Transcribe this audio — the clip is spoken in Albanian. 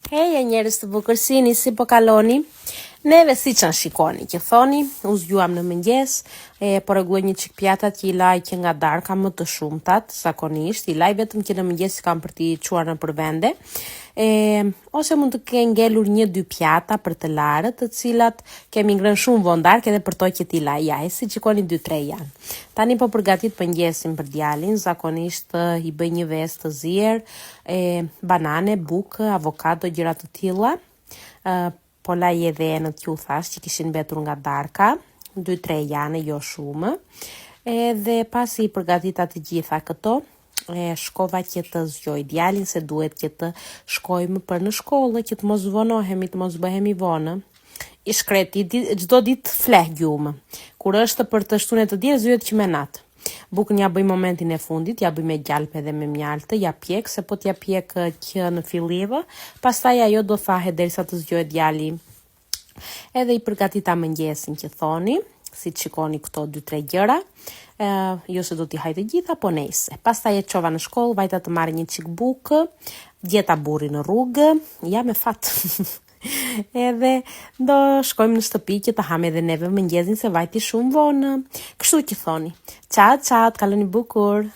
Heja njerëz të bukur, si po kaloni? Neve si që në shikoni, që thoni, u zgjuam në mëngjes, po rregulloj një çik pjatat që i laj që nga darka më të shumtat, zakonisht, i laj vetëm që në mëngjes kam për t'i çuar në përvende, ose mund të ke ngelur 1-2 pjata për të larët, të cilat kemi ngrënë shumë vonë darkë edhe për to që t'i laj jaj, si qikoni 2-3 janë. Tani po përgatit mëngjesin për djalin, zakonisht i bëj një vezë të zier, banane, bukë, avokado, gjëra të tilla, po laj edhe në t'ju thash që kishin mbetur nga darka, 2-3 janë, jo shumë, edhe pasi i përgatita të gjitha këto, shkova që të zgjoj djalin se duhet që të shkojmë për në shkollë, që të mos vonohemi, të mos bëhemi vonë. I shkreti, çdo ditë fleh gjumë. Kur është për të shtunë të dielës, zyhet që me natë. Bukën ja bëj momentin e fundit, ja bëj me gjalpë edhe me mjaltë, ja pjek, se po t'ja pjek që në fillim, pastaj ajo do thahet derisa të zgjohet djali. Edhe i përgatita mëngjesin që thoni, si të shikoni këto 2-3 gjëra, jo se do t'i hajtë gjitha, po nejse. Pastaj e çova në shkollë, vajta të marrë një çik bukë, djeta burri në rrugë, ja me fat. Edhe do shkojmë në shtëpi që të ham edhe neve mëngjesin se vajti shumë vonë. Kështu që thoni. Ciao, ciao, të kaloni bukur.